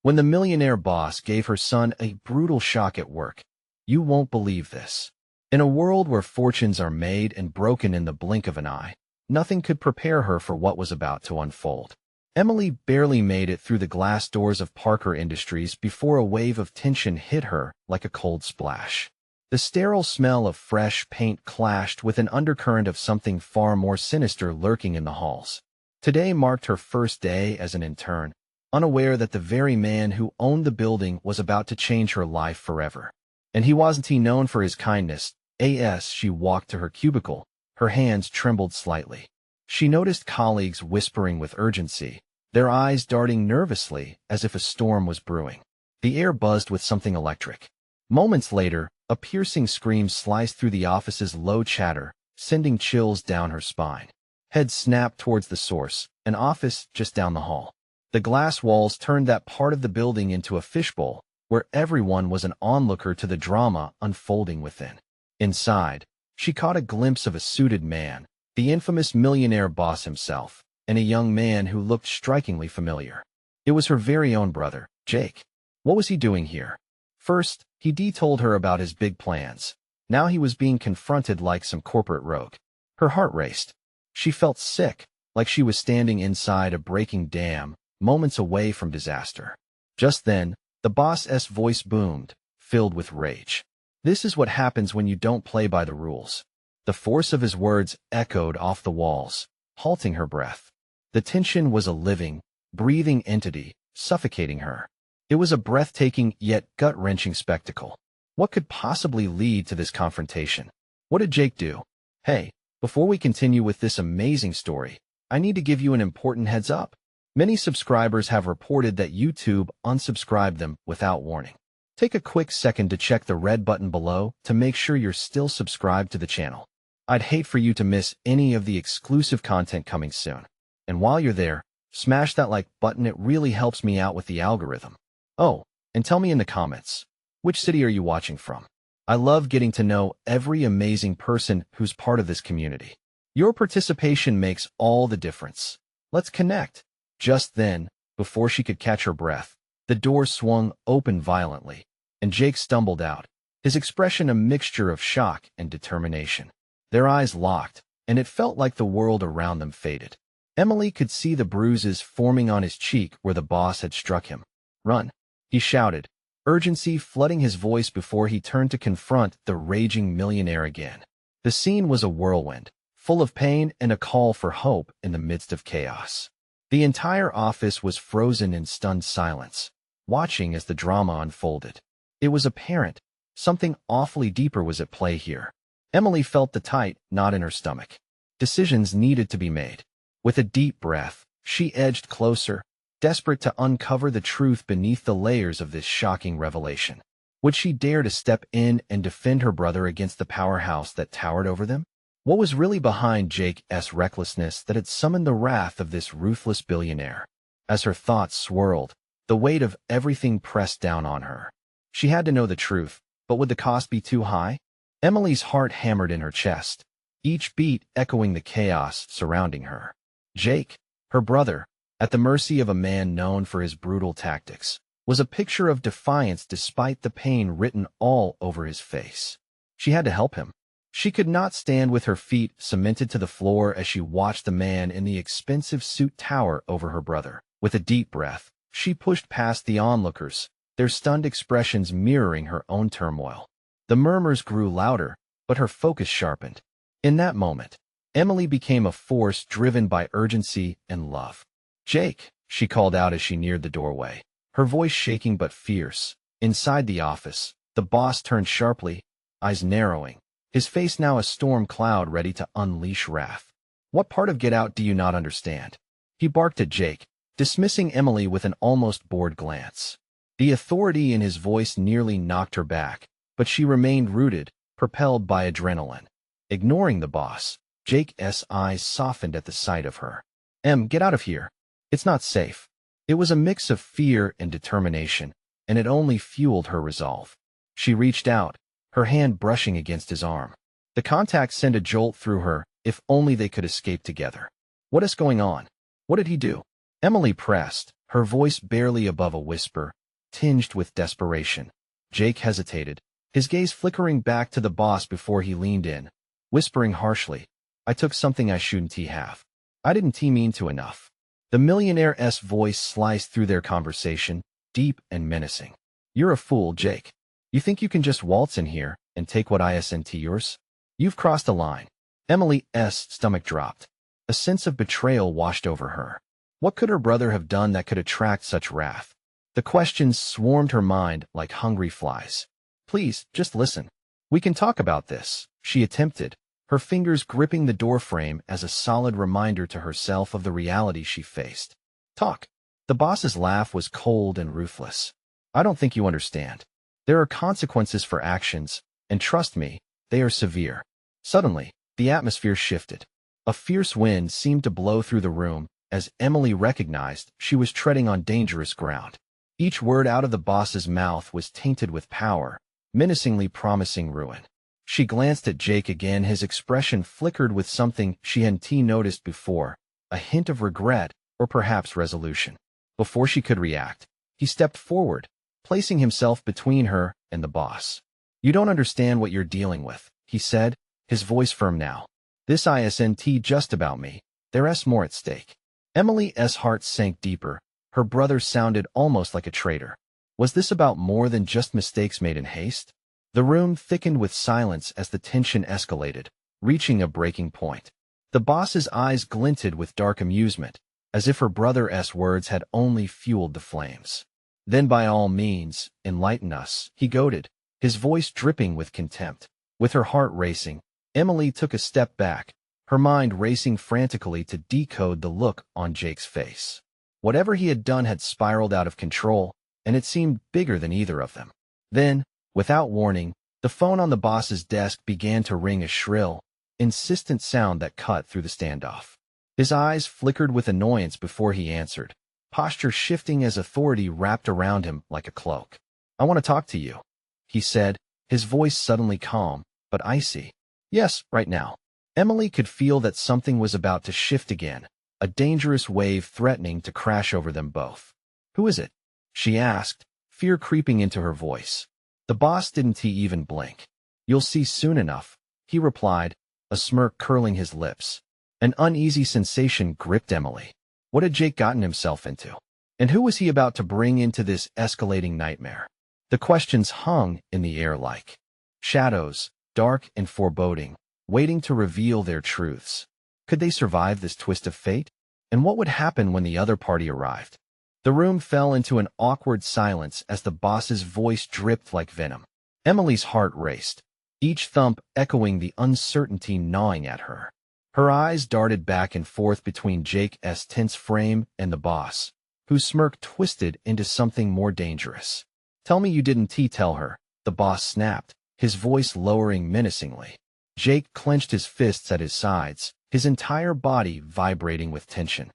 When the millionaire boss gave her son a brutal shock at work. You won't believe this. In a world where fortunes are made and broken in the blink of an eye, nothing could prepare her for what was about to unfold. Emily barely made it through the glass doors of Parker Industries before a wave of tension hit her like a cold splash. The sterile smell of fresh paint clashed with an undercurrent of something far more sinister lurking in the halls. Today marked her first day as an intern, unaware that the very man who owned the building was about to change her life forever. And he wasn't known for his kindness. As she walked to her cubicle, her hands trembled slightly. She noticed colleagues whispering with urgency, their eyes darting nervously as if a storm was brewing. The air buzzed with something electric. Moments later, a piercing scream sliced through the office's low chatter, sending chills down her spine. Head snapped towards the source, an office just down the hall. The glass walls turned that part of the building into a fishbowl, where everyone was an onlooker to the drama unfolding within. Inside, she caught a glimpse of a suited man, the infamous millionaire boss himself, and a young man who looked strikingly familiar. It was her very own brother, Jake. What was he doing here? First, he told her about his big plans. Now he was being confronted like some corporate rogue. Her heart raced. She felt sick, like she was standing inside a breaking dam, moments away from disaster. Just then, the boss's voice boomed, filled with rage. This is what happens when you don't play by the rules. The force of his words echoed off the walls, halting her breath. The tension was a living, breathing entity, suffocating her. It was a breathtaking yet gut-wrenching spectacle. What could possibly lead to this confrontation? What did Jake do? Hey, before we continue with this amazing story, I need to give you an important heads up. Many subscribers have reported that YouTube unsubscribed them without warning. Take a quick second to check the red button below to make sure you're still subscribed to the channel. I'd hate for you to miss any of the exclusive content coming soon. And while you're there, smash that like button. It really helps me out with the algorithm. Oh, and tell me in the comments, which city are you watching from? I love getting to know every amazing person who's part of this community. Your participation makes all the difference. Let's connect. Just then, before she could catch her breath, the door swung open violently, and Jake stumbled out, his expression a mixture of shock and determination. Their eyes locked, and it felt like the world around them faded. Emily could see the bruises forming on his cheek where the boss had struck him. "Run," he shouted, urgency flooding his voice before he turned to confront the raging millionaire again. The scene was a whirlwind, full of pain and a call for hope in the midst of chaos. The entire office was frozen in stunned silence, watching as the drama unfolded. It was apparent something awfully deeper was at play here. Emily felt the tight knot in her stomach. Decisions needed to be made. With a deep breath, she edged closer, desperate to uncover the truth beneath the layers of this shocking revelation. Would she dare to step in and defend her brother against the powerhouse that towered over them? What was really behind Jake's recklessness that had summoned the wrath of this ruthless billionaire? As her thoughts swirled, the weight of everything pressed down on her. She had to know the truth, but would the cost be too high? Emily's heart hammered in her chest, each beat echoing the chaos surrounding her. Jake, her brother, at the mercy of a man known for his brutal tactics, was a picture of defiance despite the pain written all over his face. She had to help him. She could not stand with her feet cemented to the floor as she watched the man in the expensive suit tower over her brother. With a deep breath, she pushed past the onlookers, their stunned expressions mirroring her own turmoil. The murmurs grew louder, but her focus sharpened. In that moment, Emily became a force driven by urgency and love. "Jake," she called out as she neared the doorway, her voice shaking but fierce. Inside the office, the boss turned sharply, eyes narrowing, his face now a storm cloud ready to unleash wrath. "What part of Get Out do you not understand?" He barked at Jake, dismissing Emily with an almost bored glance. The authority in his voice nearly knocked her back, but she remained rooted, propelled by adrenaline. Ignoring the boss, Jake's eyes softened at the sight of her. Get out of here. It's not safe." It was a mix of fear and determination, and it only fueled her resolve. She reached out, her hand brushing against his arm. The contact sent a jolt through her, if only they could escape together. "What is going on? What did he do?" Emily pressed, her voice barely above a whisper, tinged with desperation. Jake hesitated, his gaze flickering back to the boss before he leaned in, whispering harshly, "I took something I shouldn't have. I didn't mean to enough." The millionaire's voice sliced through their conversation, deep and menacing. "You're a fool, Jake. You think you can just waltz in here and take what isn't yours? You've crossed a line." Emily's stomach dropped. A sense of betrayal washed over her. What could her brother have done that could attract such wrath? The questions swarmed her mind like hungry flies. "Please, just listen. We can talk about this," she attempted, her fingers gripping the doorframe as a solid reminder to herself of the reality she faced. "Talk." The boss's laugh was cold and ruthless. "I don't think you understand. There are consequences for actions, and trust me, they are severe." Suddenly, the atmosphere shifted. A fierce wind seemed to blow through the room as Emily recognized she was treading on dangerous ground. Each word out of the boss's mouth was tainted with power, menacingly promising ruin. She glanced at Jake again, his expression flickered with something she hadn't noticed before, a hint of regret or perhaps resolution. Before she could react, he stepped forward, placing himself between her and the boss. "You don't understand what you're dealing with," he said, his voice firm now. "This isn't just about me. There's more at stake." Emily's heart sank deeper. Her brother sounded almost like a traitor. Was this about more than just mistakes made in haste? The room thickened with silence as the tension escalated, reaching a breaking point. The boss's eyes glinted with dark amusement, as if her brother's words had only fueled the flames. "Then by all means, enlighten us," he goaded, his voice dripping with contempt. With her heart racing, Emily took a step back, her mind racing frantically to decode the look on Jake's face. Whatever he had done had spiraled out of control, and it seemed bigger than either of them. Then, without warning, the phone on the boss's desk began to ring, a shrill, insistent sound that cut through the standoff. His eyes flickered with annoyance before he answered, posture shifting as authority wrapped around him like a cloak. "I want to talk to you," he said, his voice suddenly calm, but icy. "Yes, right now." Emily could feel that something was about to shift again, a dangerous wave threatening to crash over them both. "Who is it?" she asked, fear creeping into her voice. The boss didn't even blink. "You'll see soon enough," he replied, a smirk curling his lips. An uneasy sensation gripped Emily. What had Jake gotten himself into? And who was he about to bring into this escalating nightmare? The questions hung in the air like shadows, dark and foreboding, waiting to reveal their truths. Could they survive this twist of fate? And what would happen when the other party arrived? The room fell into an awkward silence as the boss's voice dripped like venom. Emily's heart raced, each thump echoing the uncertainty gnawing at her. Her eyes darted back and forth between Jake's tense frame and the boss, whose smirk twisted into something more dangerous. "Tell me you didn't tell her," the boss snapped, his voice lowering menacingly. Jake clenched his fists at his sides, his entire body vibrating with tension.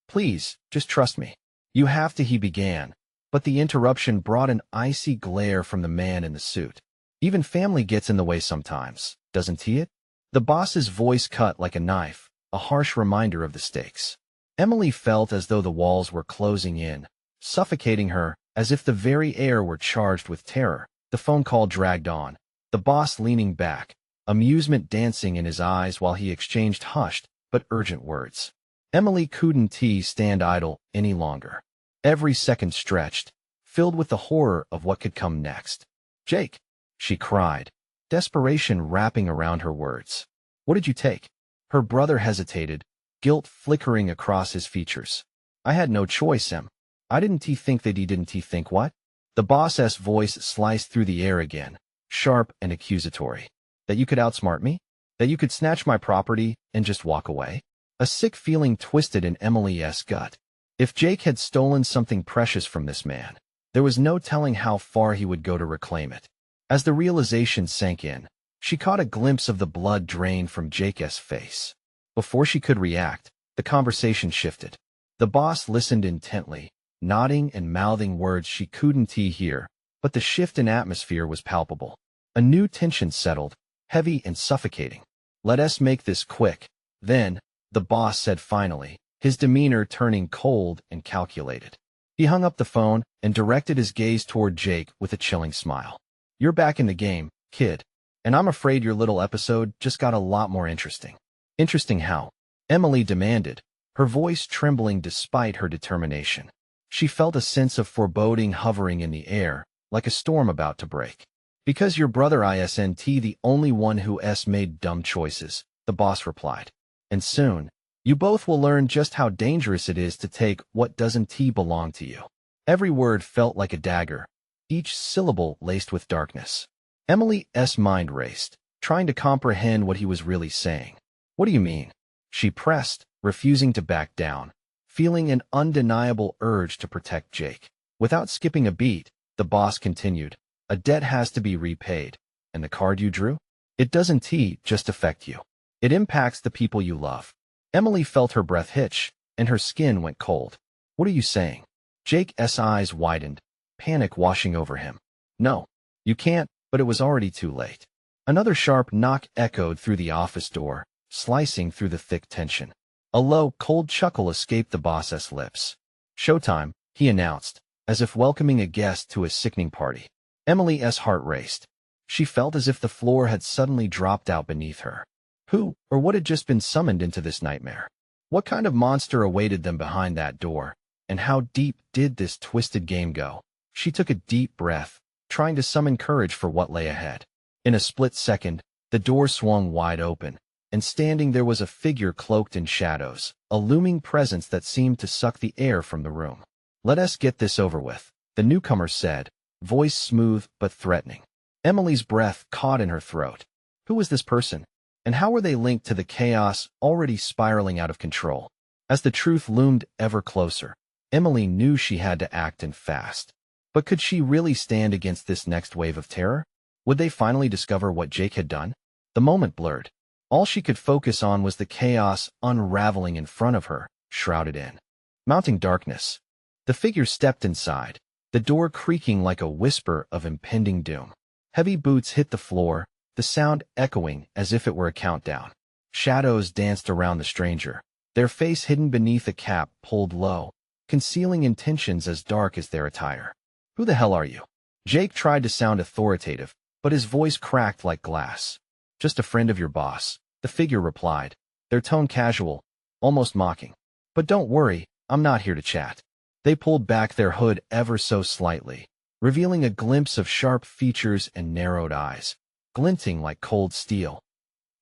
Please, just trust me." "You have to," he began, but the interruption brought an icy glare from the man in the suit. "Even family gets in the way sometimes, doesn't it?" The boss's voice cut like a knife, a harsh reminder of the stakes. Emily felt as though the walls were closing in, suffocating her, as if the very air were charged with terror. The phone call dragged on, the boss leaning back, amusement dancing in his eyes while he exchanged hushed but urgent words. Emily couldn't stand idle any longer. Every second stretched, filled with the horror of what could come next. "Jake," she cried, desperation wrapping around her words. "What did you take?" Her brother hesitated, guilt flickering across his features. "I had no choice, Em. I didn't think that he didn't think what?" The boss's voice sliced through the air again, sharp and accusatory. "That you could outsmart me? That you could snatch my property and just walk away?" A sick feeling twisted in Emily's gut. If Jake had stolen something precious from this man, there was no telling how far he would go to reclaim it. As the realization sank in, she caught a glimpse of the blood drain from Jake's face. Before she could react, the conversation shifted. The boss listened intently, nodding and mouthing words she couldn't hear, but the shift in atmosphere was palpable. A new tension settled, heavy and suffocating. "Let us make this quick." Then, the boss said finally, his demeanor turning cold and calculated. He hung up the phone and directed his gaze toward Jake with a chilling smile. "You're back in the game, kid, and I'm afraid your little episode just got a lot more interesting." "Interesting how?" Emily demanded, her voice trembling despite her determination. She felt a sense of foreboding hovering in the air, like a storm about to break. "Because your brother isn't the only one who made dumb choices," the boss replied. "And soon, you both will learn just how dangerous it is to take what doesn't belong to you." Every word felt like a dagger, each syllable laced with darkness. Emily's mind raced, trying to comprehend what he was really saying. "What do you mean?" she pressed, refusing to back down, feeling an undeniable urge to protect Jake. Without skipping a beat, the boss continued, "A debt has to be repaid, and the card you drew? It doesn't just affect you. It impacts the people you love." Emily felt her breath hitch, and her skin went cold. "What are you saying?" Jake's eyes widened, panic washing over him. "No, you can't," but it was already too late. Another sharp knock echoed through the office door, slicing through the thick tension. A low, cold chuckle escaped the boss's lips. "Showtime," he announced, as if welcoming a guest to a sickening party. Emily's heart raced. She felt as if the floor had suddenly dropped out beneath her. Who or what had just been summoned into this nightmare? What kind of monster awaited them behind that door? And how deep did this twisted game go? She took a deep breath, trying to summon courage for what lay ahead. In a split second, the door swung wide open, and standing there was a figure cloaked in shadows, a looming presence that seemed to suck the air from the room. "Let us get this over with," the newcomer said, voice smooth but threatening. Emily's breath caught in her throat. Who was this person? And how were they linked to the chaos already spiraling out of control? As the truth loomed ever closer, Emily knew she had to act and fast. But could she really stand against this next wave of terror? Would they finally discover what Jake had done? The moment blurred. All she could focus on was the chaos unraveling in front of her, shrouded in mounting darkness. The figure stepped inside, the door creaking like a whisper of impending doom. Heavy boots hit the floor, the sound echoing as if it were a countdown. Shadows danced around the stranger, their face hidden beneath a cap pulled low, concealing intentions as dark as their attire. "Who the hell are you?" Jake tried to sound authoritative, but his voice cracked like glass. "Just a friend of your boss," the figure replied, their tone casual, almost mocking. "But don't worry, I'm not here to chat." They pulled back their hood ever so slightly, revealing a glimpse of sharp features and narrowed eyes, glinting like cold steel.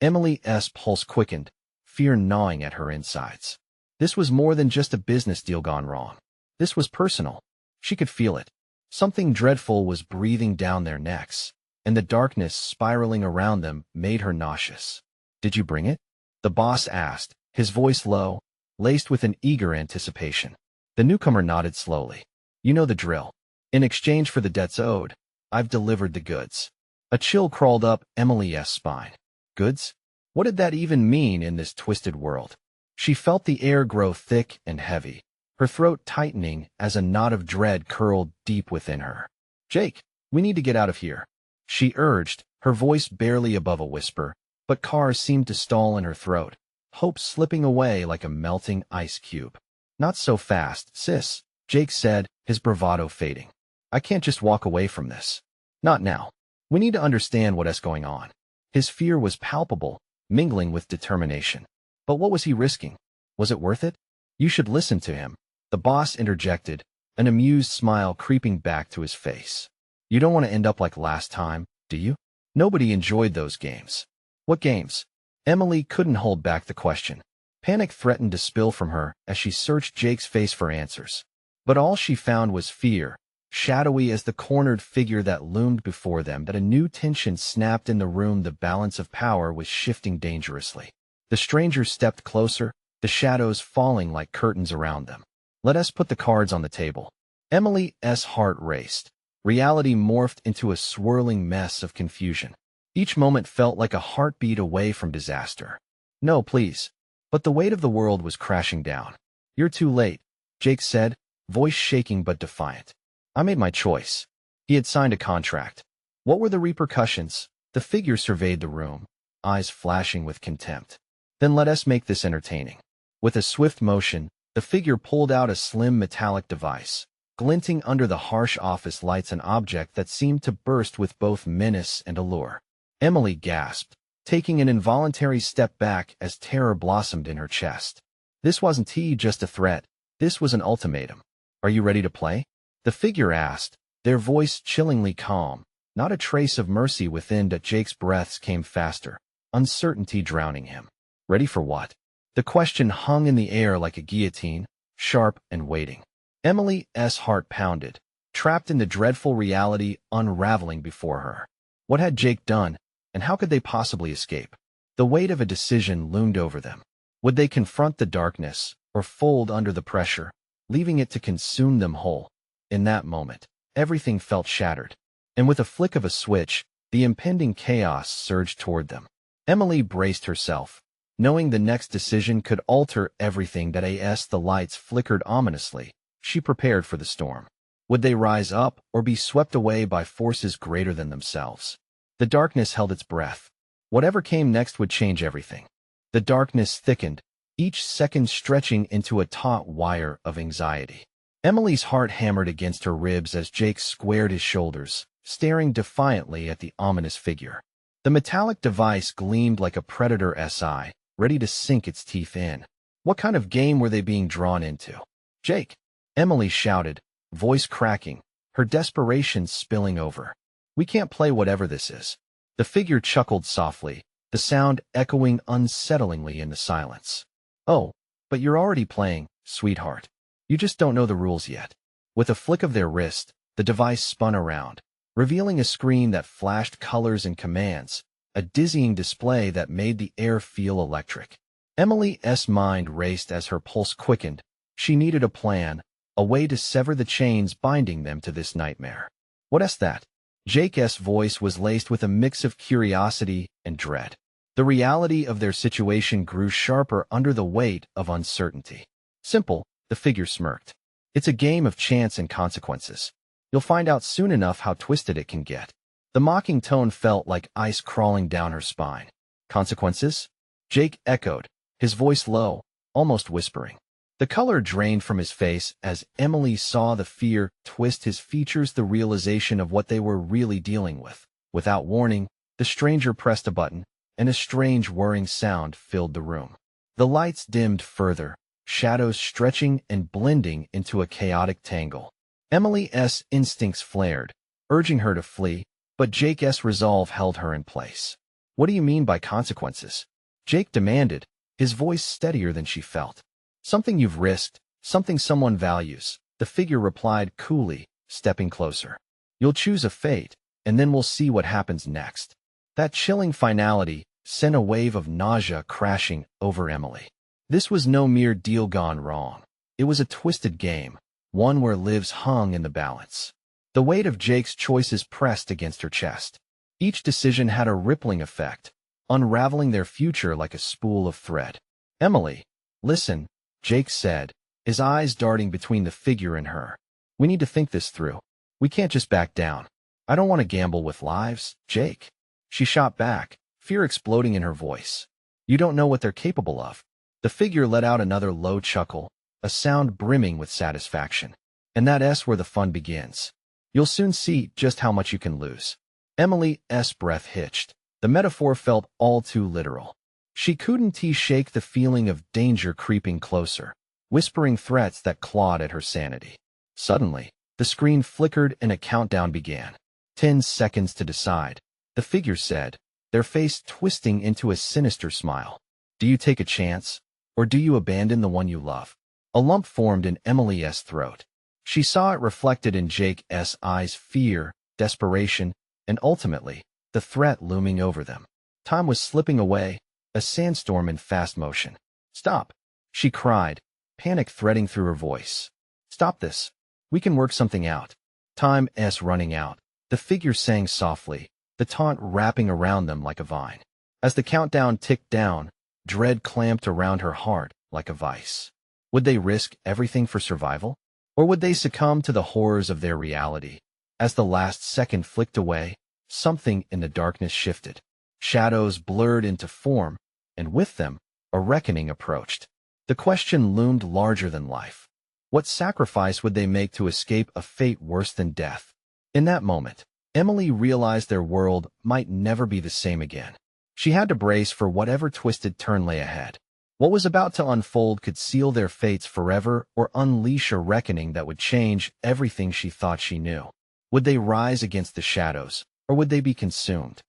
Emily's pulse quickened, fear gnawing at her insides. This was more than just a business deal gone wrong. This was personal. She could feel it. Something dreadful was breathing down their necks, and the darkness spiraling around them made her nauseous. "Did you bring it?" the boss asked, his voice low, laced with an eager anticipation. The newcomer nodded slowly. "You know the drill. In exchange for the debts owed, I've delivered the goods." A chill crawled up Emily's spine. Goods? What did that even mean in this twisted world? She felt the air grow thick and heavy, her throat tightening as a knot of dread curled deep within her. "Jake, we need to get out of here," she urged, her voice barely above a whisper, but cars seemed to stall in her throat, hope slipping away like a melting ice cube. "Not so fast, sis," Jake said, his bravado fading. "I can't just walk away from this. Not now. We need to understand what's going on." His fear was palpable, mingling with determination. But what was he risking? Was it worth it? "You should listen to him," the boss interjected, an amused smile creeping back to his face. "You don't want to end up like last time, do you?" Nobody enjoyed those games. What games? Emily couldn't hold back the question. Panic threatened to spill from her as she searched Jake's face for answers. But all she found was fear, shadowy as the cornered figure that loomed before them. That a new tension snapped in the room. The balance of power was shifting dangerously. The stranger stepped closer, the shadows falling like curtains around them. "Let us put the cards on the table." Emily's heart raced. Reality morphed into a swirling mess of confusion. Each moment felt like a heartbeat away from disaster. "No, please." But the weight of the world was crashing down. "You're too late," Jake said, voice shaking but defiant. "I made my choice." He had signed a contract. What were the repercussions? The figure surveyed the room, eyes flashing with contempt. "Then let us make this entertaining." With a swift motion, the figure pulled out a slim metallic device, glinting under the harsh office lights, an object that seemed to burst with both menace and allure. Emily gasped, taking an involuntary step back as terror blossomed in her chest. This wasn't just a threat. This was an ultimatum. "Are you ready to play?" the figure asked, their voice chillingly calm, not a trace of mercy within. But Jake's breaths came faster, uncertainty drowning him. Ready for what? The question hung in the air like a guillotine, sharp and waiting. Emily's heart pounded, trapped in the dreadful reality unraveling before her. What had Jake done, and how could they possibly escape? The weight of a decision loomed over them. Would they confront the darkness, or fold under the pressure, leaving it to consume them whole? In that moment, everything felt shattered, and with a flick of a switch, the impending chaos surged toward them. Emily braced herself, knowing the next decision could alter everything. As the lights flickered ominously, she prepared for the storm. Would they rise up or be swept away by forces greater than themselves? The darkness held its breath. Whatever came next would change everything. The darkness thickened, each second stretching into a taut wire of anxiety. Emily's heart hammered against her ribs as Jake squared his shoulders, staring defiantly at the ominous figure. The metallic device gleamed like a predator's eye, ready to sink its teeth in. What kind of game were they being drawn into? "Jake!" Emily shouted, voice cracking, her desperation spilling over. "We can't play whatever this is." The figure chuckled softly, the sound echoing unsettlingly in the silence. "Oh, but you're already playing, sweetheart. You just don't know the rules yet." With a flick of their wrist, the device spun around, revealing a screen that flashed colors and commands, a dizzying display that made the air feel electric. Emily's mind raced as her pulse quickened. She needed a plan, a way to sever the chains binding them to this nightmare. "What's that?" Jake's voice was laced with a mix of curiosity and dread. The reality of their situation grew sharper under the weight of uncertainty. "Simple," the figure smirked. "It's a game of chance and consequences. You'll find out soon enough how twisted it can get." The mocking tone felt like ice crawling down her spine. "Consequences?" Jake echoed, his voice low, almost whispering. The color drained from his face as Emily saw the fear twist his features, the realization of what they were really dealing with. Without warning, the stranger pressed a button, and a strange whirring sound filled the room. The lights dimmed further, shadows stretching and blending into a chaotic tangle. Emily's instincts flared, urging her to flee, but Jake's resolve held her in place. "What do you mean by consequences?" Jake demanded, his voice steadier than she felt. "Something you've risked, something someone values," the figure replied coolly, stepping closer. "You'll choose a fate, and then we'll see what happens next." That chilling finality sent a wave of nausea crashing over Emily. This was no mere deal gone wrong. It was a twisted game, one where lives hung in the balance. The weight of Jake's choices pressed against her chest. Each decision had a rippling effect, unraveling their future like a spool of thread. "Emily, listen," Jake said, his eyes darting between the figure and her. "We need to think this through. We can't just back down." "I don't want to gamble with lives, Jake." She shot back, fear exploding in her voice. "You don't know what they're capable of." The figure let out another low chuckle, a sound brimming with satisfaction. "And that's where the fun begins. You'll soon see just how much you can lose." Emily's breath hitched. The metaphor felt all too literal. She couldn't shake the feeling of danger creeping closer, whispering threats that clawed at her sanity. Suddenly, the screen flickered and a countdown began. 10 seconds to decide, the figure said, their face twisting into a sinister smile. "Do you take a chance, or do you abandon the one you love?" A lump formed in Emily's throat. She saw it reflected in Jake's eyes, fear, desperation, and ultimately, the threat looming over them. Time was slipping away, a sandstorm in fast motion. "Stop!" she cried, panic threading through her voice. "Stop this. We can work something out." "Time's running out," the figure sang softly, the taunt wrapping around them like a vine. As the countdown ticked down, dread clamped around her heart like a vice. Would they risk everything for survival? Or would they succumb to the horrors of their reality? As the last second flicked away, something in the darkness shifted. Shadows blurred into form, and with them, a reckoning approached. The question loomed larger than life. What sacrifice would they make to escape a fate worse than death? In that moment, Emily realized their world might never be the same again. She had to brace for whatever twisted turn lay ahead. What was about to unfold could seal their fates forever or unleash a reckoning that would change everything she thought she knew. Would they rise against the shadows, or would they be consumed?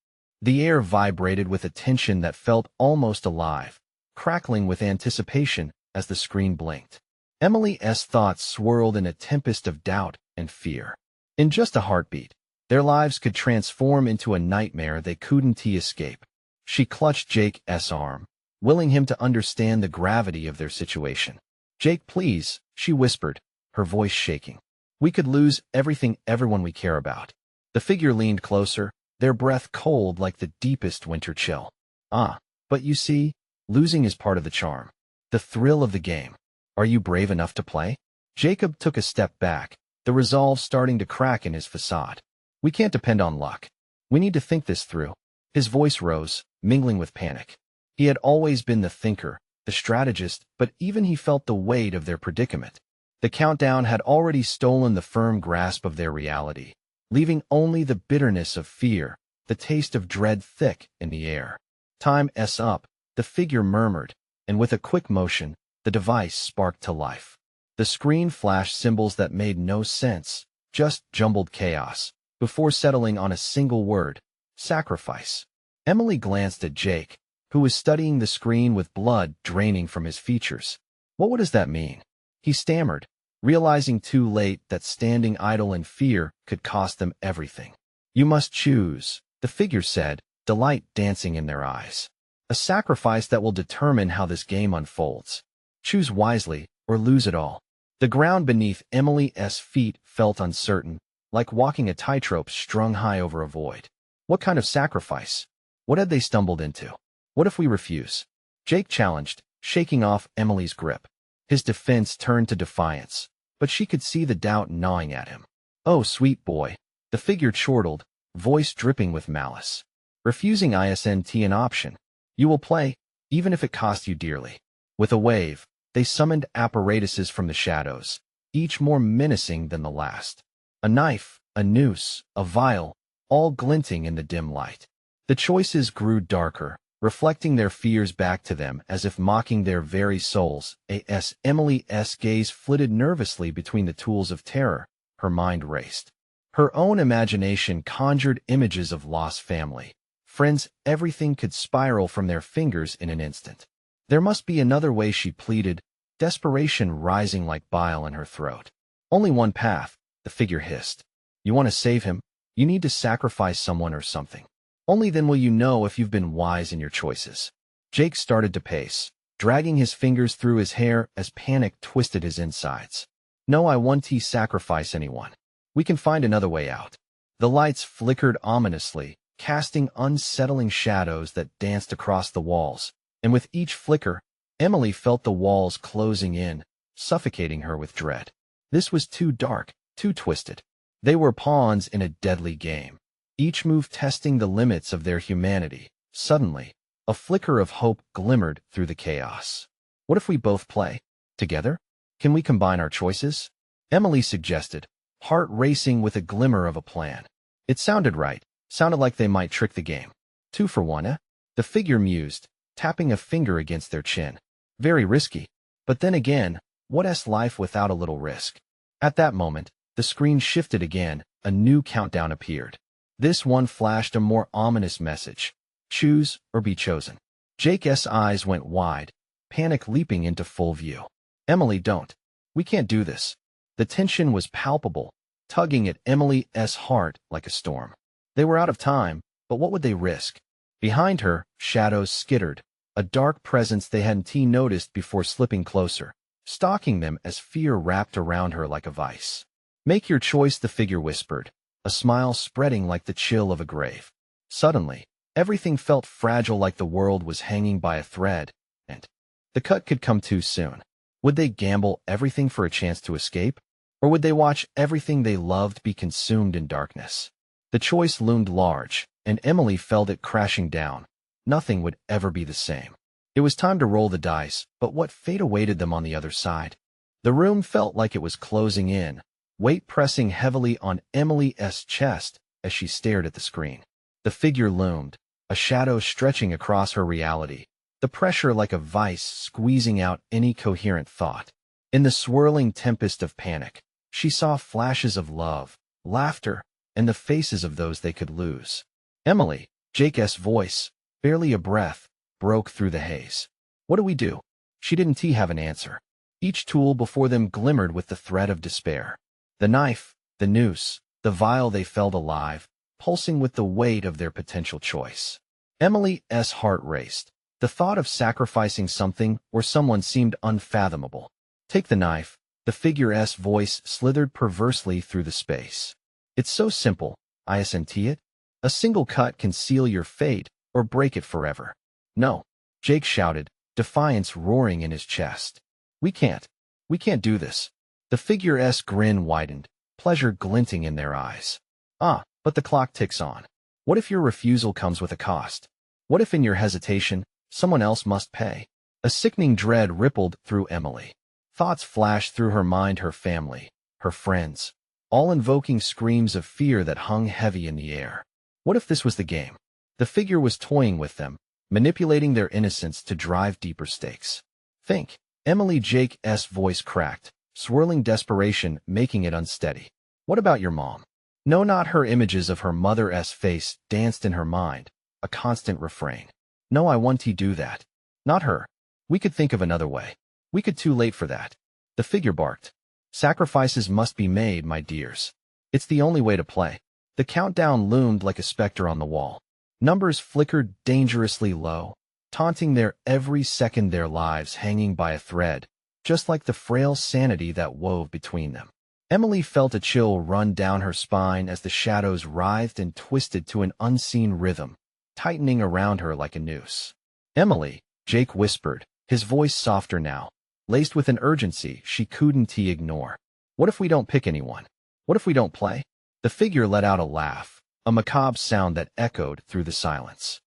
The air vibrated with a tension that felt almost alive, crackling with anticipation as the screen blinked. Emily's thoughts swirled in a tempest of doubt and fear. In just a heartbeat, their lives could transform into a nightmare they couldn't escape. She clutched Jake's arm, willing him to understand the gravity of their situation. "Jake, please," she whispered, her voice shaking. "We could lose everyone we care about." The figure leaned closer, their breath cold like the deepest winter chill. But you see, losing is part of the charm. The thrill of the game. Are you brave enough to play?" Jacob took a step back, the resolve starting to crack in his facade. "We can't depend on luck. We need to think this through." His voice rose, mingling with panic. He had always been the thinker, the strategist, but even he felt the weight of their predicament. The countdown had already stolen the firm grasp of their reality, leaving only the bitterness of fear, the taste of dread thick in the air. "Time's up," the figure murmured, and with a quick motion, the device sparked to life. The screen flashed symbols that made no sense, just jumbled chaos, before settling on a single word: sacrifice. Emily glanced at Jake, who was studying the screen with blood draining from his features. "What does that mean?" he stammered, realizing too late that standing idle in fear could cost them everything. "You must choose," the figure said, delight dancing in their eyes. "A sacrifice that will determine how this game unfolds. Choose wisely, or lose it all." The ground beneath Emily's feet felt uncertain, like walking a tightrope strung high over a void. What kind of sacrifice? What had they stumbled into? "What if we refuse?" Jake challenged, shaking off Emily's grip. His defense turned to defiance, but she could see the doubt gnawing at him. "Oh, sweet boy," the figure chortled, voice dripping with malice. "Refusing isn't an option. You will play, even if it costs you dearly." With a wave, they summoned apparatuses from the shadows, each more menacing than the last. A knife, a noose, a vial, all glinting in the dim light. The choices grew darker, reflecting their fears back to them as if mocking their very souls. Emily's gaze flitted nervously between the tools of terror. Her mind raced. Her own imagination conjured images of lost family, friends. Everything could spiral from their fingers in an instant. There must be another way, she pleaded, desperation rising like bile in her throat. "Only one path," the figure hissed. "You want to save him? You need to sacrifice someone or something. Only then will you know if you've been wise in your choices." Jake started to pace, dragging his fingers through his hair as panic twisted his insides. "No, I won't sacrifice anyone. We can find another way out." The lights flickered ominously, casting unsettling shadows that danced across the walls, and with each flicker, Emily felt the walls closing in, suffocating her with dread. This was too dark, too twisted. They were pawns in a deadly game, each move testing the limits of their humanity. Suddenly, a flicker of hope glimmered through the chaos. "What if we both play? Together? Can we combine our choices?" Emily suggested, heart racing with a glimmer of a plan. It sounded right, sounded like they might trick the game. "2 for 1, eh?" The figure mused, tapping a finger against their chin. "Very risky. But then again, what's life without a little risk?" At that moment, the screen shifted again, a new countdown appeared. This one flashed a more ominous message: choose or be chosen. Jake's eyes went wide, panic leaping into full view. "Emily, don't. We can't do this." The tension was palpable, tugging at Emily's heart like a storm. They were out of time, but what would they risk? Behind her, shadows skittered, a dark presence they hadn't noticed before slipping closer, stalking them as fear wrapped around her like a vice. "Make your choice," the figure whispered, a smile spreading like the chill of a grave. Suddenly, everything felt fragile, like the world was hanging by a thread, and the cut could come too soon. Would they gamble everything for a chance to escape? Or would they watch everything they loved be consumed in darkness? The choice loomed large, and Emily felt it crashing down. Nothing would ever be the same. It was time to roll the dice, but what fate awaited them on the other side? The room felt like it was closing in, weight pressing heavily on Emily's chest as she stared at the screen. The figure loomed, a shadow stretching across her reality, the pressure like a vice squeezing out any coherent thought. In the swirling tempest of panic, she saw flashes of love, laughter, and the faces of those they could lose. Emily, Jake's voice, barely a breath, broke through the haze. What do we do? She didn't have an answer. Each tool before them glimmered with the threat of despair. The knife, the noose, the vial they felt alive, pulsing with the weight of their potential choice. Emily's heart raced. The thought of sacrificing something or someone seemed unfathomable. Take the knife, the figure's voice slithered perversely through the space. It's so simple, isn't it? A single cut can seal your fate or break it forever. No, Jake shouted, defiance roaring in his chest. We can't do this. The figure's grin widened, pleasure glinting in their eyes. But the clock ticks on. What if your refusal comes with a cost? What if in your hesitation, someone else must pay? A sickening dread rippled through Emily. Thoughts flashed through her mind, her family, her friends, all invoking screams of fear that hung heavy in the air. What if this was the game? The figure was toying with them, manipulating their innocence to drive deeper stakes. Think. Jake's voice cracked, swirling desperation, making it unsteady. What about your mom? No, not her. Images of her mother's face danced in her mind, a constant refrain. No, I won't do that. Not her. We could think of another way. We could too late for that. The figure barked. Sacrifices must be made, my dears. It's the only way to play. The countdown loomed like a specter on the wall. Numbers flickered dangerously low, taunting their every second, their lives hanging by a thread, just like the frail sanity that wove between them. Emily felt a chill run down her spine as the shadows writhed and twisted to an unseen rhythm, tightening around her like a noose. Emily, Jake whispered, his voice softer now, laced with an urgency she couldn't ignore. What if we don't pick anyone? What if we don't play? The figure let out a laugh, a macabre sound that echoed through the silence.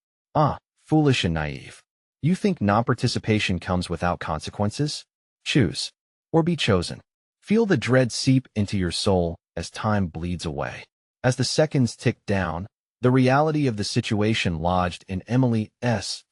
Foolish and naive. You think non-participation comes without consequences? Choose. Or be chosen. Feel the dread seep into your soul as time bleeds away. As the seconds ticked down, the reality of the situation lodged in Emily's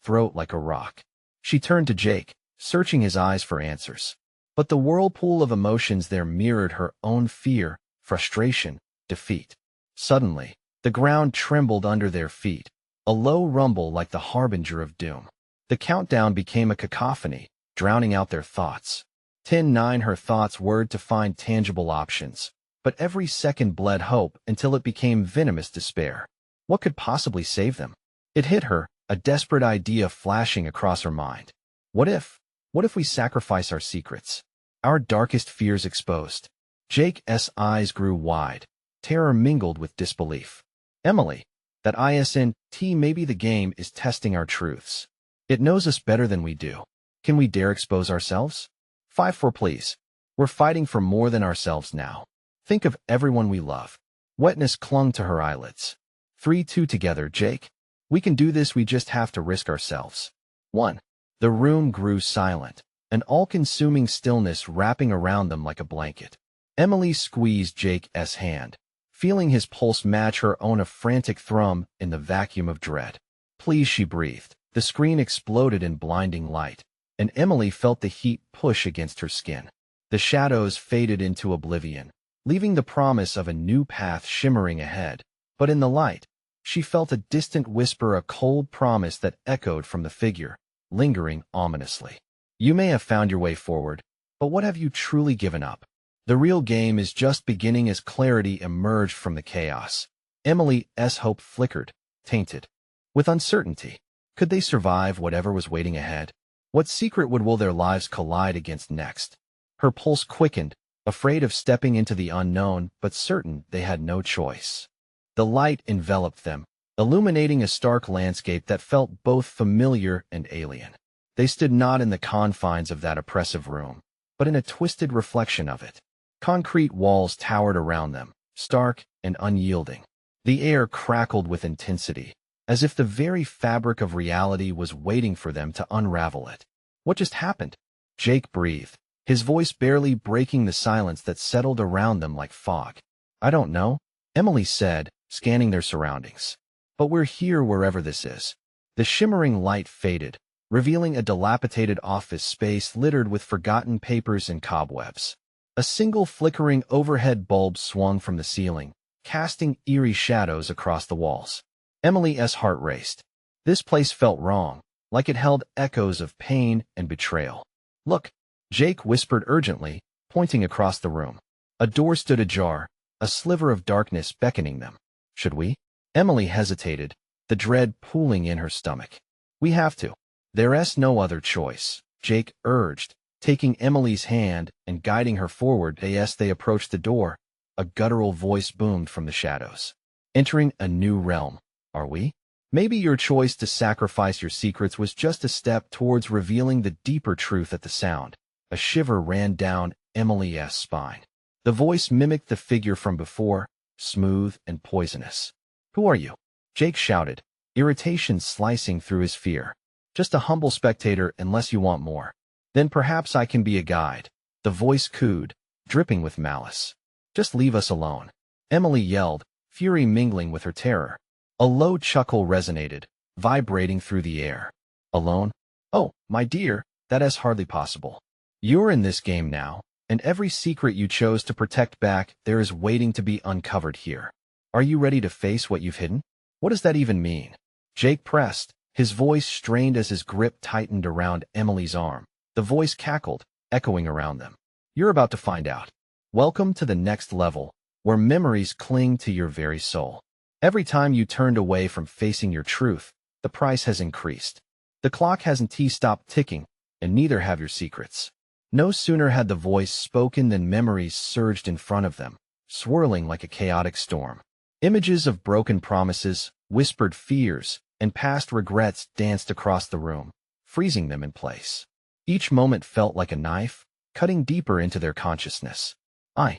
throat like a rock. She turned to Jake, searching his eyes for answers. But the whirlpool of emotions there mirrored her own fear, frustration, defeat. Suddenly, the ground trembled under their feet, a low rumble like the harbinger of doom. The countdown became a cacophony, drowning out their thoughts. 10-9. Her thoughts whirred to find tangible options, but every second bled hope until it became venomous despair. What could possibly save them? It hit her, a desperate idea flashing across her mind. What if we sacrifice our secrets? Our darkest fears exposed? Jake's eyes grew wide, terror mingled with disbelief. Emily, that isn't maybe the game is testing our truths. It knows us better than we do. Can we dare expose ourselves? 5-4, please. We're fighting for more than ourselves now. Think of everyone we love. Wetness clung to her eyelids. 3-2 together, Jake. We can do this, we just have to risk ourselves. 1. The room grew silent, an all-consuming stillness wrapping around them like a blanket. Emily squeezed Jake's hand, feeling his pulse match her own, a frantic thrum in the vacuum of dread. Please, she breathed. The screen exploded in blinding light, and Emily felt the heat push against her skin. The shadows faded into oblivion, leaving the promise of a new path shimmering ahead. But in the light, she felt a distant whisper, a cold promise that echoed from the figure, lingering ominously. You may have found your way forward, but what have you truly given up? The real game is just beginning. As clarity emerged from the chaos, Emily's hope flickered, tainted with uncertainty. Could they survive whatever was waiting ahead? What secret will their lives collide against next? Her pulse quickened, afraid of stepping into the unknown, but certain they had no choice. The light enveloped them, illuminating a stark landscape that felt both familiar and alien. They stood not in the confines of that oppressive room, but in a twisted reflection of it. Concrete walls towered around them, stark and unyielding. The air crackled with intensity, as if the very fabric of reality was waiting for them to unravel it. What just happened? Jake breathed, his voice barely breaking the silence that settled around them like fog. I don't know, Emily said, scanning their surroundings. But we're here wherever this is. The shimmering light faded, revealing a dilapidated office space littered with forgotten papers and cobwebs. A single flickering overhead bulb swung from the ceiling, casting eerie shadows across the walls. Emily's heart raced. This place felt wrong, like it held echoes of pain and betrayal. Look, Jake whispered urgently, pointing across the room. A door stood ajar, a sliver of darkness beckoning them. Should we? Emily hesitated, the dread pooling in her stomach. We have to. There's no other choice, Jake urged, taking Emily's hand and guiding her forward as they approached the door. A guttural voice boomed from the shadows. Entering a new realm, are we? Maybe your choice to sacrifice your secrets was just a step towards revealing the deeper truth at the sound. A shiver ran down Emily's spine. The voice mimicked the figure from before, smooth and poisonous. Who are you? Jake shouted, irritation slicing through his fear. Just a humble spectator unless you want more. Then perhaps I can be a guide. The voice cooed, dripping with malice. Just leave us alone. Emily yelled, fury mingling with her terror. A low chuckle resonated, vibrating through the air. Alone? Oh, my dear, that is hardly possible. You're in this game now, and every secret you chose to protect back there is waiting to be uncovered here. Are you ready to face what you've hidden? What does that even mean? Jake pressed, his voice strained as his grip tightened around Emily's arm. The voice cackled, echoing around them. You're about to find out. Welcome to the next level, where memories cling to your very soul. Every time you turned away from facing your truth, the price has increased. The clock hasn't stopped ticking, and neither have your secrets. No sooner had the voice spoken than memories surged in front of them, swirling like a chaotic storm. Images of broken promises, whispered fears, and past regrets danced across the room, freezing them in place. Each moment felt like a knife, cutting deeper into their consciousness. I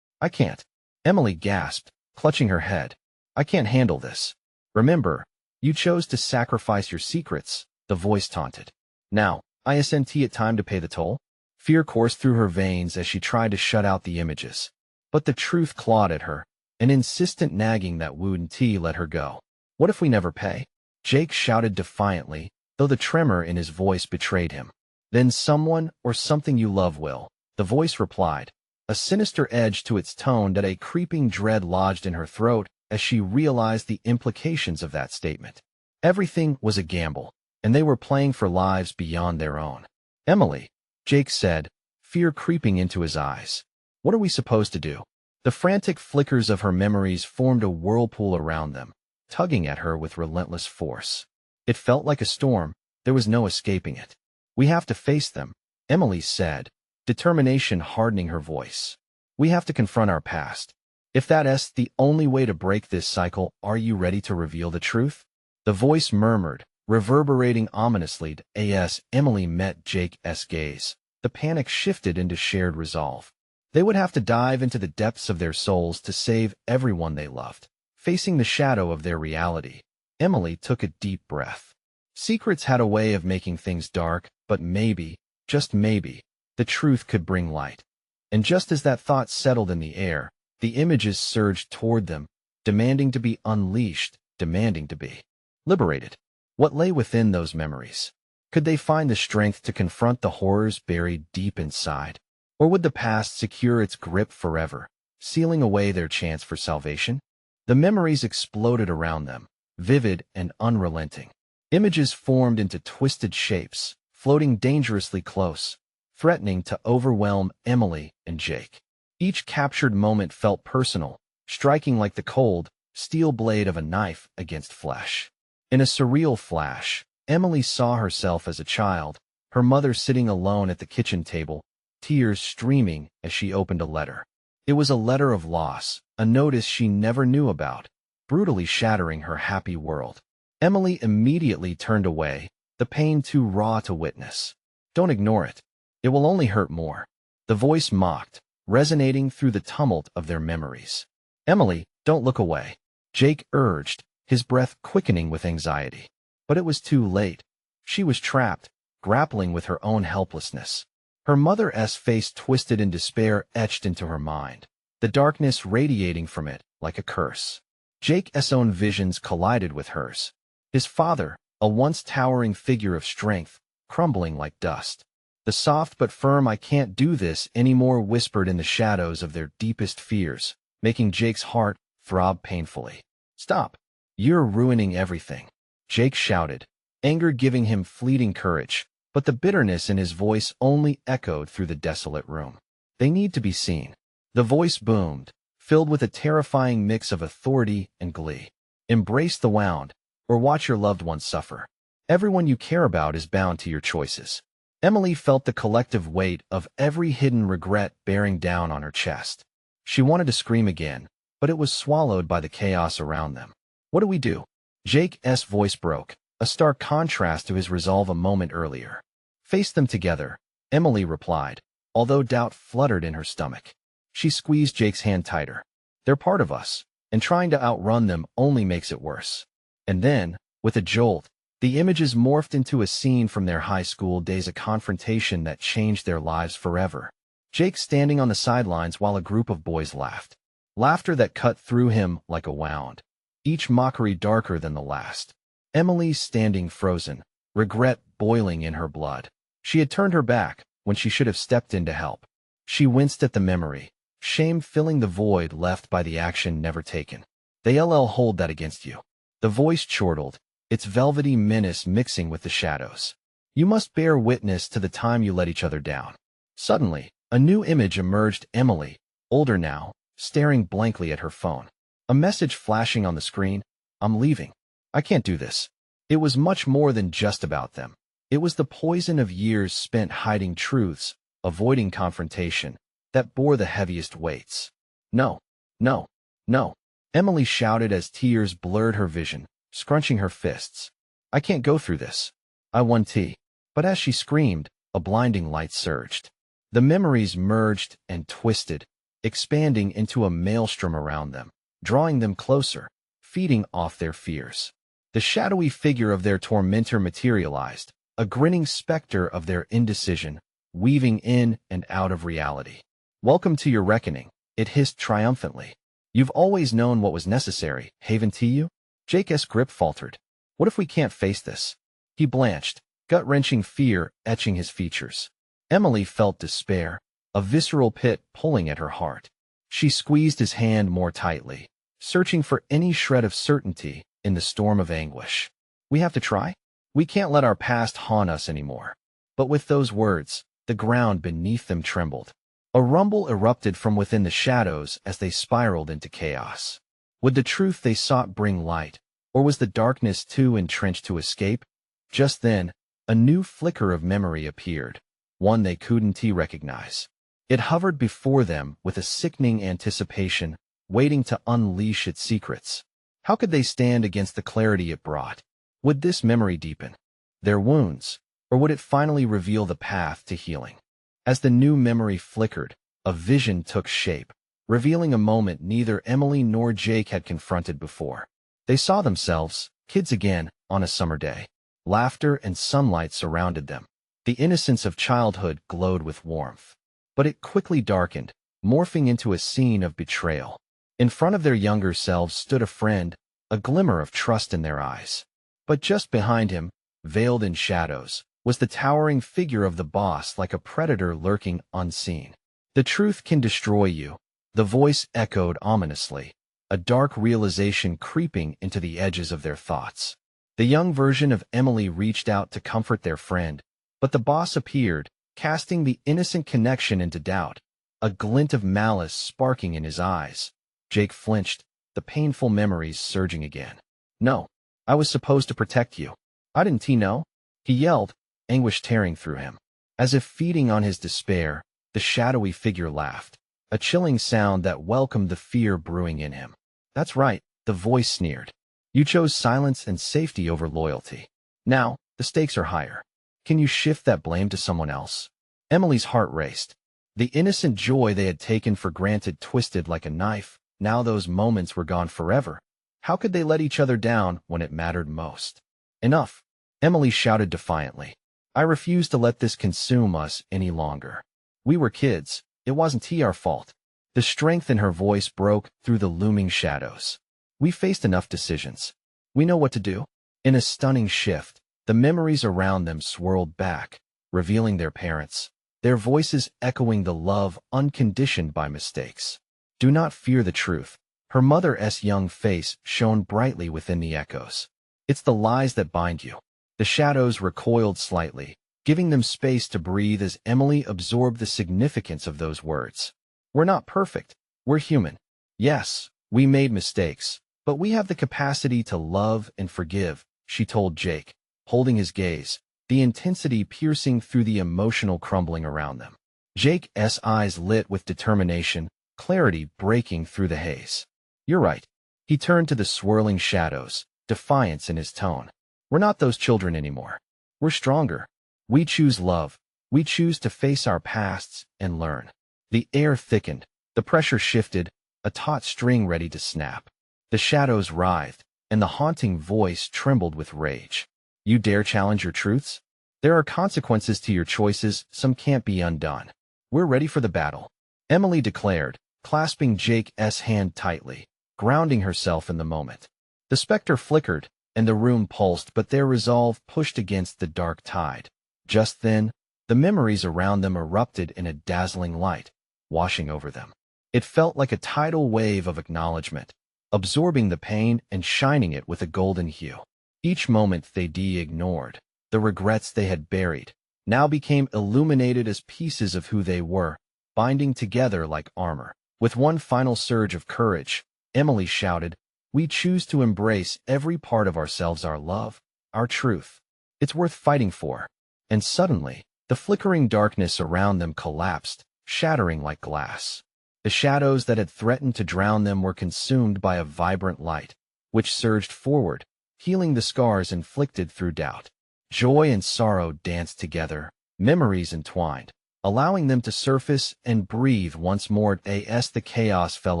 can't. Emily gasped, clutching her head. I can't handle this. Remember, you chose to sacrifice your secrets, the voice taunted. Now, isn't it time to pay the toll? Fear coursed through her veins as she tried to shut out the images. But the truth clawed at her, an insistent nagging that wouldn't let her go. What if we never pay? Jake shouted defiantly, though the tremor in his voice betrayed him. Then someone or something you love will, the voice replied, a sinister edge to its tone that a creeping dread lodged in her throat as she realized the implications of that statement. Everything was a gamble, and they were playing for lives beyond their own. Emily, Jake said, fear creeping into his eyes. What are we supposed to do? The frantic flickers of her memories formed a whirlpool around them, tugging at her with relentless force. It felt like a storm, there was no escaping it. We have to face them, Emily said, determination hardening her voice. We have to confront our past. If that's the only way to break this cycle, are you ready to reveal the truth? The voice murmured, reverberating ominously as Emily met Jake's gaze. The panic shifted into shared resolve. They would have to dive into the depths of their souls to save everyone they loved. Facing the shadow of their reality, Emily took a deep breath. Secrets had a way of making things dark, but maybe, just maybe, the truth could bring light. And just as that thought settled in the air, the images surged toward them, demanding to be unleashed, demanding to be liberated. What lay within those memories? Could they find the strength to confront the horrors buried deep inside? Or would the past secure its grip forever, sealing away their chance for salvation? The memories exploded around them, vivid and unrelenting. Images formed into twisted shapes, floating dangerously close, threatening to overwhelm Emily and Jake. Each captured moment felt personal, striking like the cold, steel blade of a knife against flesh. In a surreal flash, Emily saw herself as a child, her mother sitting alone at the kitchen table, tears streaming as she opened a letter. It was a letter of loss, a notice she never knew about, brutally shattering her happy world. Emily immediately turned away, the pain too raw to witness. Don't ignore it. It will only hurt more. The voice mocked, resonating through the tumult of their memories. Emily, don't look away. Jake urged, his breath quickening with anxiety. But it was too late. She was trapped, grappling with her own helplessness. Her mother's face twisted in despair etched into her mind, the darkness radiating from it like a curse. Jake's own visions collided with hers. His father, a once towering figure of strength, crumbling like dust. The soft but firm "I can't do this anymore" whispered in the shadows of their deepest fears, making Jake's heart throb painfully. "Stop! You're ruining everything," Jake shouted, anger giving him fleeting courage, but the bitterness in his voice only echoed through the desolate room. "They need to be seen." The voice boomed, filled with a terrifying mix of authority and glee. "Embrace the wound, or watch your loved ones suffer. Everyone you care about is bound to your choices." Emily felt the collective weight of every hidden regret bearing down on her chest. She wanted to scream again, but it was swallowed by the chaos around them. "What do we do?" Jake's voice broke, a stark contrast to his resolve a moment earlier. "Face them together," Emily replied, although doubt fluttered in her stomach. She squeezed Jake's hand tighter. "They're part of us, and trying to outrun them only makes it worse." And then, with a jolt, the images morphed into a scene from their high school days, a confrontation that changed their lives forever. Jake standing on the sidelines while a group of boys laughed. Laughter that cut through him like a wound, each mockery darker than the last. Emily standing frozen, regret boiling in her blood. She had turned her back when she should have stepped in to help. She winced at the memory, shame filling the void left by the action never taken. "They'll hold that against you." The voice chortled, its velvety menace mixing with the shadows. "You must bear witness to the time you let each other down." Suddenly, a new image emerged: Emily, older now, staring blankly at her phone. A message flashing on the screen: "I'm leaving. I can't do this." It was much more than just about them. It was the poison of years spent hiding truths, avoiding confrontation, that bore the heaviest weights. "No, no, no," Emily shouted as tears blurred her vision, scrunching her fists. "I can't go through this. I want tea." But as she screamed, a blinding light surged. The memories merged and twisted, expanding into a maelstrom around them, drawing them closer, feeding off their fears. The shadowy figure of their tormentor materialized, a grinning specter of their indecision, weaving in and out of reality. "Welcome to your reckoning," it hissed triumphantly. "You've always known what was necessary, haven't you?" Jake's grip faltered. "What if we can't face this?" He blanched, gut-wrenching fear etching his features. Emily felt despair, a visceral pit pulling at her heart. She squeezed his hand more tightly, searching for any shred of certainty in the storm of anguish. "We have to try. We can't let our past haunt us anymore." But with those words, the ground beneath them trembled. A rumble erupted from within the shadows as they spiraled into chaos. Would the truth they sought bring light, or was the darkness too entrenched to escape? Just then, a new flicker of memory appeared, one they couldn't recognize. It hovered before them with a sickening anticipation, waiting to unleash its secrets. How could they stand against the clarity it brought? Would this memory deepen their wounds, or would it finally reveal the path to healing? As the new memory flickered, a vision took shape, revealing a moment neither Emily nor Jake had confronted before. They saw themselves, kids again, on a summer day. Laughter and sunlight surrounded them. The innocence of childhood glowed with warmth. But it quickly darkened, morphing into a scene of betrayal. In front of their younger selves stood a friend, a glimmer of trust in their eyes. But just behind him, veiled in shadows, was the towering figure of the boss, like a predator lurking unseen. "The truth can destroy you," the voice echoed ominously, a dark realization creeping into the edges of their thoughts. The young version of Emily reached out to comfort their friend, but the boss appeared, casting the innocent connection into doubt, a glint of malice sparking in his eyes. Jake flinched, the painful memories surging again. "No, I was supposed to protect you. I didn't know," he yelled, anguish tearing through him. As if feeding on his despair, the shadowy figure laughed, a chilling sound that welcomed the fear brewing in him. "That's right," the voice sneered. "You chose silence and safety over loyalty. Now, the stakes are higher. Can you shift that blame to someone else?" Emily's heart raced. The innocent joy they had taken for granted twisted like a knife. Now those moments were gone forever. How could they let each other down when it mattered most? Enough, Emily shouted defiantly. I refuse to let this consume us any longer. We were kids. It wasn't our fault. The strength in her voice broke through the looming shadows. We faced enough decisions. We know what to do. In a stunning shift, the memories around them swirled back, revealing their parents, their voices echoing the love unconditioned by mistakes. Do not fear the truth. Her mother's young face shone brightly within the echoes. It's the lies that bind you. The shadows recoiled slightly, giving them space to breathe as Emily absorbed the significance of those words. We're not perfect. We're human. Yes, we made mistakes, but we have the capacity to love and forgive, she told Jake, holding his gaze, the intensity piercing through the emotional crumbling around them. Jake's eyes lit with determination, clarity breaking through the haze. You're right. He turned to the swirling shadows, defiance in his tone. We're not those children anymore. We're stronger. We choose love. We choose to face our pasts and learn. The air thickened. The pressure shifted, a taut string ready to snap. The shadows writhed, and the haunting voice trembled with rage. You dare challenge your truths? There are consequences to your choices, some can't be undone. We're ready for the battle, Emily declared, clasping Jake's hand tightly, grounding herself in the moment. The specter flickered, and the room pulsed, but their resolve pushed against the dark tide. Just then, the memories around them erupted in a dazzling light, washing over them. It felt like a tidal wave of acknowledgement, absorbing the pain and shining it with a golden hue. Each moment they ignored, the regrets they had buried, now became illuminated as pieces of who they were, binding together like armor. With one final surge of courage, Emily shouted, we choose to embrace every part of ourselves, our love, our truth. It's worth fighting for. And suddenly, the flickering darkness around them collapsed, shattering like glass. The shadows that had threatened to drown them were consumed by a vibrant light, which surged forward, healing the scars inflicted through doubt. Joy and sorrow danced together, memories entwined, allowing them to surface and breathe once more as the chaos fell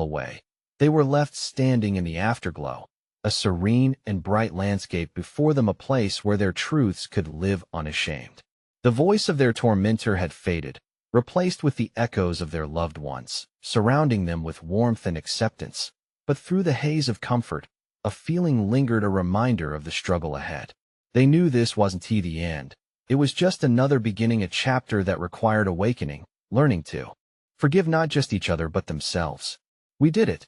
away. They were left standing in the afterglow, a serene and bright landscape before them, a place where their truths could live unashamed. The voice of their tormentor had faded, replaced with the echoes of their loved ones, surrounding them with warmth and acceptance. But through the haze of comfort, a feeling lingered, a reminder of the struggle ahead. They knew this wasn't the end. It was just another beginning, a chapter that required awakening, learning to forgive not just each other but themselves. We did it,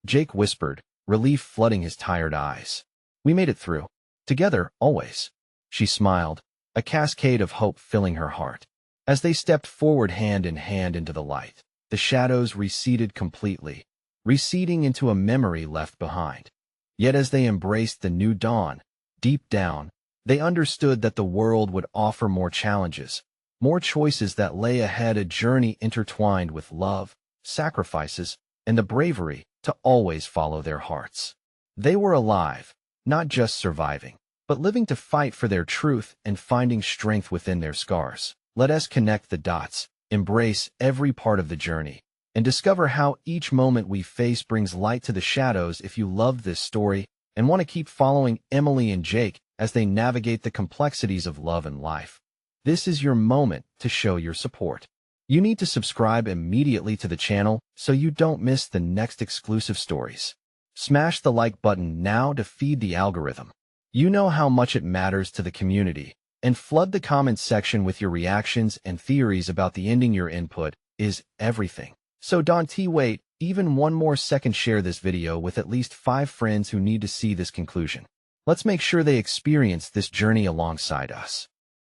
Jake whispered, relief flooding his tired eyes. We made it through. Together, always. She smiled, a cascade of hope filling her heart. As they stepped forward hand in hand into the light, the shadows receded completely, receding into a memory left behind. Yet as they embraced the new dawn, deep down, they understood that the world would offer more challenges, more choices that lay ahead, a journey intertwined with love, sacrifices, and the bravery to always follow their hearts. They were alive, not just surviving, but living to fight for their truth and finding strength within their scars. Let us connect the dots, embrace every part of the journey, and discover how each moment we face brings light to the shadows. If you loved this story and want to keep following Emily and Jake as they navigate the complexities of love and life, this is your moment to show your support. You need to subscribe immediately to the channel so you don't miss the next exclusive stories. Smash the like button now to feed the algorithm. You know how much it matters to the community, and flood the comments section with your reactions and theories about the ending. Your input is everything. So don't wait even one more second. Share this video with at least 5 friends who need to see this conclusion. Let's make sure they experience this journey alongside us.